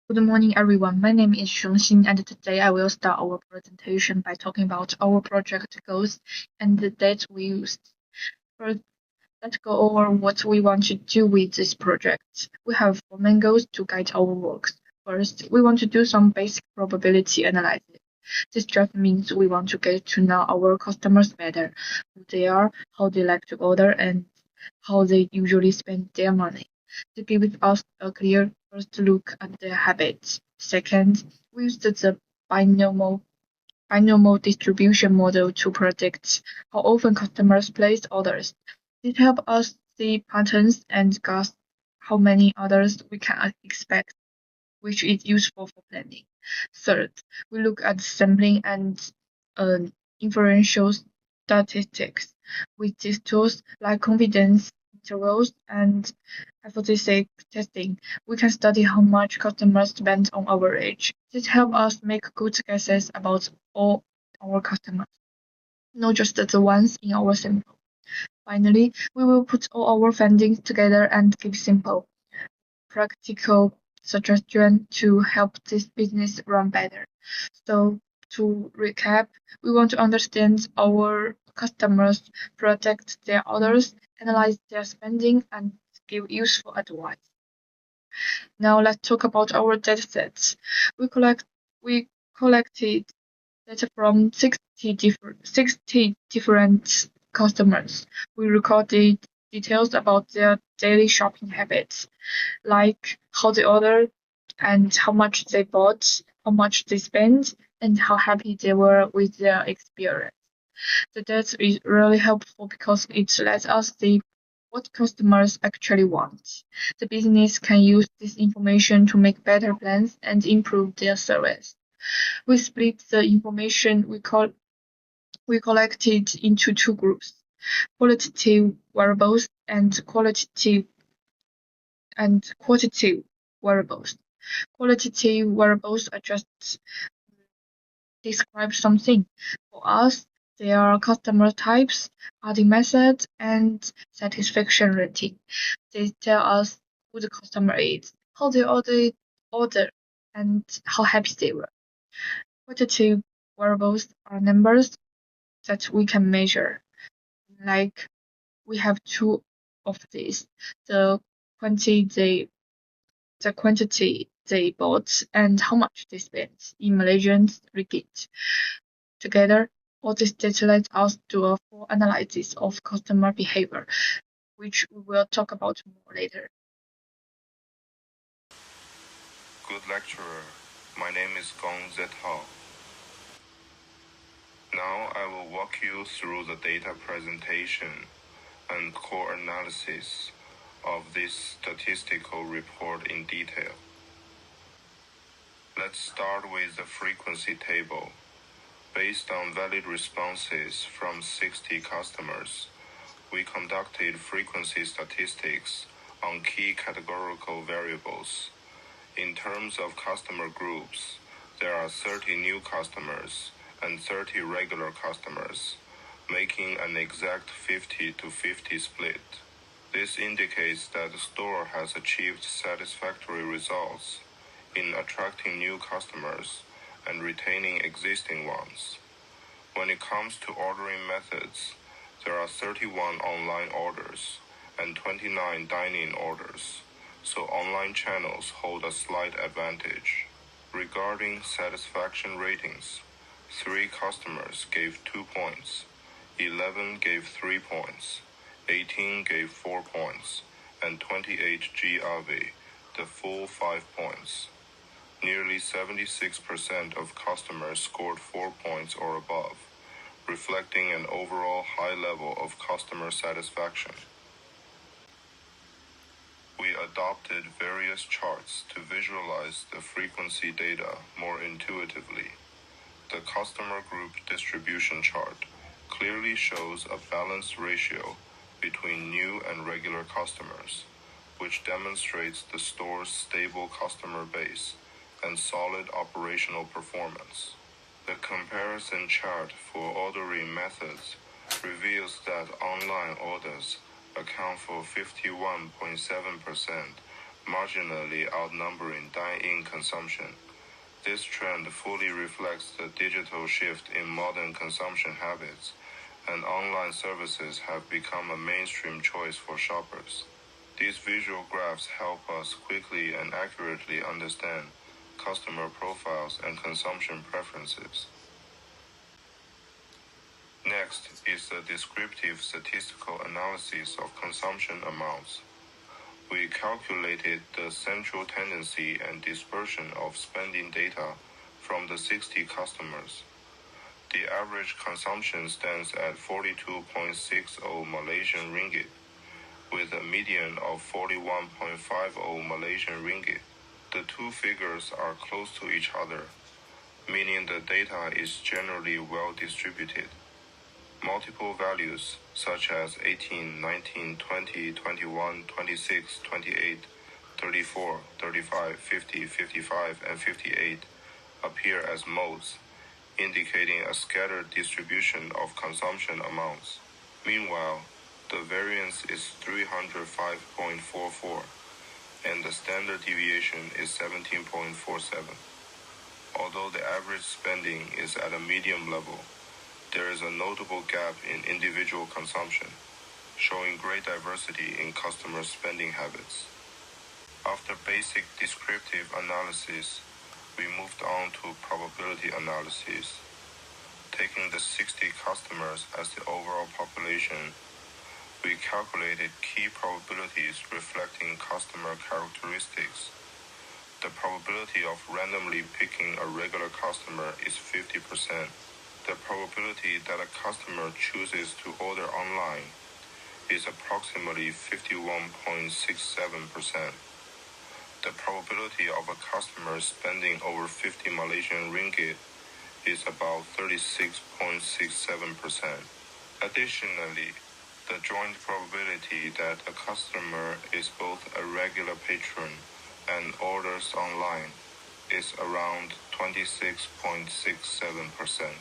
Good morning, everyone. My name is Shengxin, and today I will start our presentation by talking about our project goals and the dates we used. First, let's go over what we want to do with this project. We have four main goals to guide our work. First, we want to do some basic probability analysis. This just means we want to get to know our customers better, who they are, how they like to order, and how they usually spend their money. To give us a clear first look at their habits. Second, we used the binomial binomial distribution model to predict how often customers place orders. It helps us see patterns and guess how many orders we can expect, which is useful for planning. Third, we look at sampling and uh, inferential statistics. With these tools, like confidence intervals and hypothesis testing, we can study how much customers spend on average. This helps us make good guesses about all our customers, not just the ones in our sample. Finally, we will put all our findings together and give simple, practical suggestions to help this business run better. So, to recap, we want to understand our customers, protect their orders, analyze their spending, and give useful advice. Now let's talk about our datasets. We collect we collected data from 60 different customers. We recorded details about their daily shopping habits, like how they order and how much they bought, how much they spent, and how happy they were with their experience. The data is really helpful because it lets us see what customers actually want. The business can use this information to make better plans and improve their service. We split the information we collected into two groups: qualitative variables and quantitative variables. Qualitative variables are just describe something. For us, they are customer types, ordering methods, and satisfaction rating. They tell us who the customer is, how they order, and how happy they were. Quantitative variables are numbers that we can measure. Like we have two of these: the quantity they bought and how much they spent in Malaysian ringgit. Together, all this data lets us do a full analysis of customer behavior, which we will talk about more later. Good lecturer. My name is Gong Zhao. Now I will walk you through the data presentation and core analysis of this statistical report in detail. Let's start with the frequency table. Based on valid responses from 60 customers, we conducted frequency statistics on key categorical variables. In terms of customer groups, there are 30 new customers and 30 regular customers, making an exact 50 to 50 split. This indicates that the store has achieved satisfactory results in attracting new customers and retaining existing ones. When it comes to ordering methods, there are 31 online orders and 29 dine-in orders, so online channels hold a slight advantage. Regarding satisfaction ratings, 3 customers gave 2 points, 11 gave 3 points, 18 gave 4 points, and 28 GRV the full 5 points. Nearly 76% of customers scored 4 points or above, reflecting an overall high level of customer satisfaction. We adopted various charts to visualize the frequency data more intuitively. The customer group distribution chart clearly shows a balanced ratio between new and regular customers, which demonstrates the store's stable customer base and solid operational performance. The comparison chart for ordering methods reveals that online orders account for 51.7% marginally outnumbering dine-in consumption. This trend fully reflects the digital shift in modern consumption habits, and online services have become a mainstream choice for shoppers. These visual graphs help us quickly and accurately understand customer profiles and consumption preferences. Next is the descriptive statistical analysis of consumption amounts. We calculated the central tendency and dispersion of spending data from the 60 customers. The average consumption stands at 42.60 Malaysian ringgit, with a median of 41.50 Malaysian ringgit. The two figures are close to each other, meaning the data is generally well distributed. Multiple values such as 18, 19, 20, 21, 26, 28, 34, 35, 50, 55, and 58 appear as modes, indicating a scattered distribution of consumption amounts. Meanwhile, the variance is 305.44, and the standard deviation is 17.47. Although the average spending is at a medium level, there is a notable gap in individual consumption, showing great diversity in customer spending habits. After basic descriptive analysis, we moved on to probability analysis. Taking the 60 customers as the overall population, we calculated key probabilities reflecting customer characteristics. The probability of randomly picking a regular customer is 50%. The probability that a customer chooses to order online is approximately 51.67%. The probability of a customer spending over 50 Malaysian ringgit is about 36.67%. Additionally, the joint probability that a customer is both a regular patron and orders online is around 26.67%.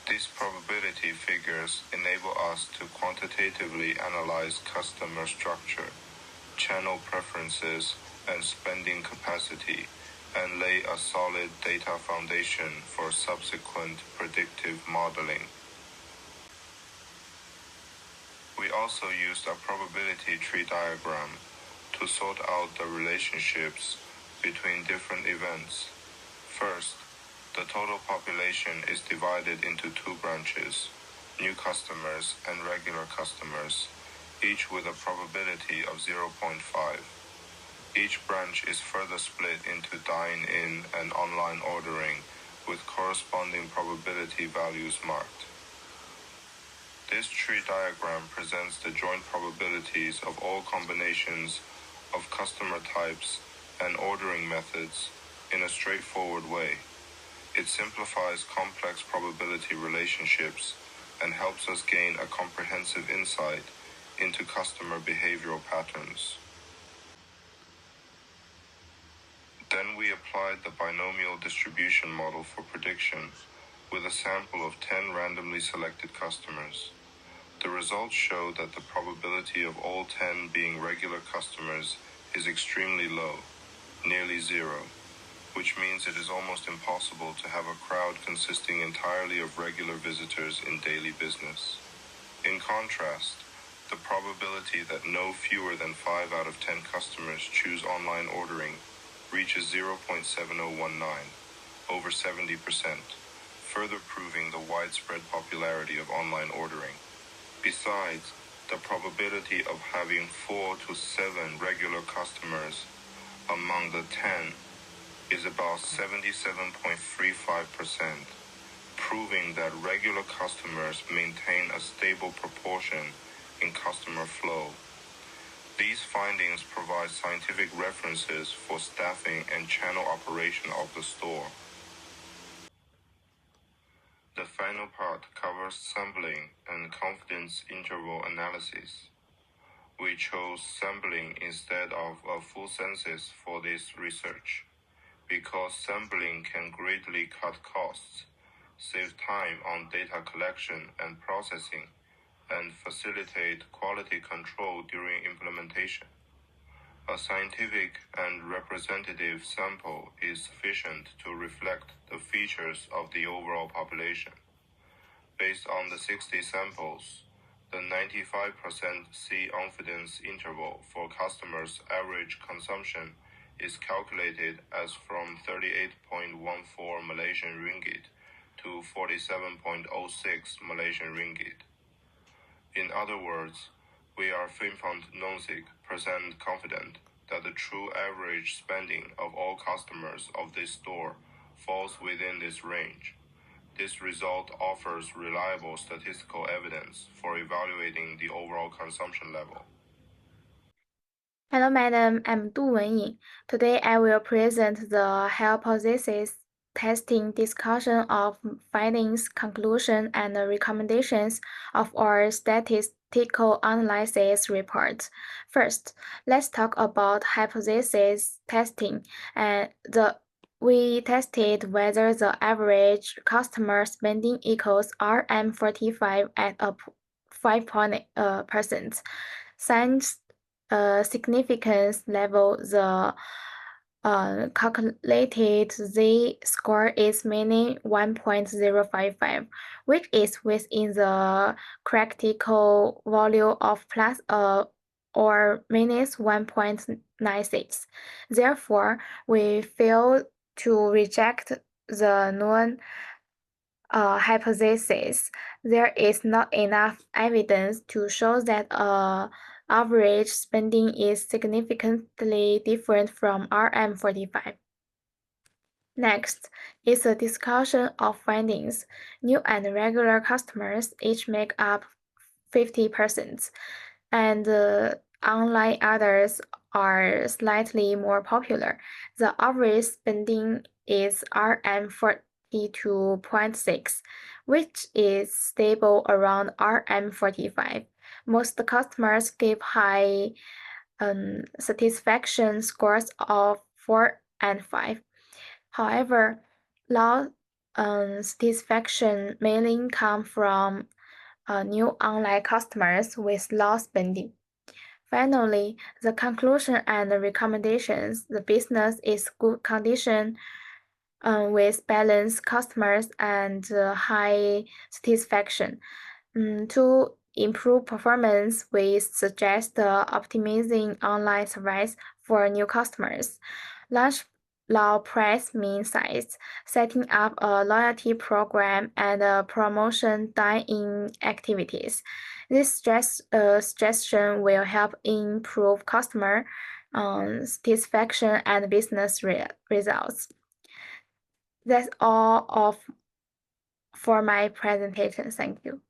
These probability figures enable us to quantitatively analyze customer structure, channel preferences, and spending capacity, and lay a solid data foundation for subsequent predictive modeling. We also used a probability tree diagram to sort out the relationships between different events. First, the total population is divided into two branches, new customers and regular customers, each with a probability of 0.5. Each branch is further split into dine-in and online ordering with corresponding probability values marked. This tree diagram presents the joint probabilities of all combinations of customer types and ordering methods in a straightforward way. It simplifies complex probability relationships and helps us gain a comprehensive insight into customer behavioral patterns. Then we applied the binomial distribution model for prediction with a sample of 10 randomly selected customers. The results show that the probability of all 10 being regular customers is extremely low, nearly zero, which means it is almost impossible to have a crowd consisting entirely of regular visitors in daily business. In contrast, the probability that no fewer than 5 out of 10 customers choose online ordering reaches 0.7019, over 70%, further proving the widespread popularity of online ordering. Besides, the probability of having 4 to 7 regular customers among the 10 is about 77.35%, proving that regular customers maintain a stable proportion in customer flow. These findings provide scientific references for staffing and channel operation of the store. The final part covers sampling and confidence interval analysis. We chose sampling instead of a full census for this research, because sampling can greatly cut costs, save time on data collection and processing, and facilitate quality control during implementation. A scientific and representative sample is sufficient to reflect the features of the overall population. Based on the 60 samples, the 95% C confidence interval for customers' average consumption is calculated as from 38.14 Malaysian ringgit to 47.06 Malaysian ringgit. In other words, we are 3.96% confident that the true average spending of all customers of this store falls within this range. This result offers reliable statistical evidence for evaluating the overall consumption level. Hello, madam. I'm Du Wenying. Today, I will present the hypothesis testing discussion of findings, conclusion, and recommendations of our statistical analysis report. First, let's talk about hypothesis testing. We tested whether the average customer spending equals RM45 at a 5% science significance level. The calculated z-score is meaning 1.055, which is within the critical value of plus or minus 1.96. Therefore, we fail to reject the known hypothesis. There is not enough evidence to show that average spending is significantly different from RM45. Next is a discussion of findings. New and regular customers each make up 50%, and online others are slightly more popular. The average spending is RM42.6, which is stable around RM45. Most customers give high satisfaction scores of 4 and 5. However, low satisfaction mainly come from new online customers with low spending. Finally, the conclusion and the recommendations. The business is good condition with balanced customers and high satisfaction. To improve performance, we suggest optimizing online service for new customers. Launch low price mean size, setting up a loyalty program and promotion dine-in activities. This suggestion will help improve customer satisfaction and business results. That's all for my presentation. Thank you.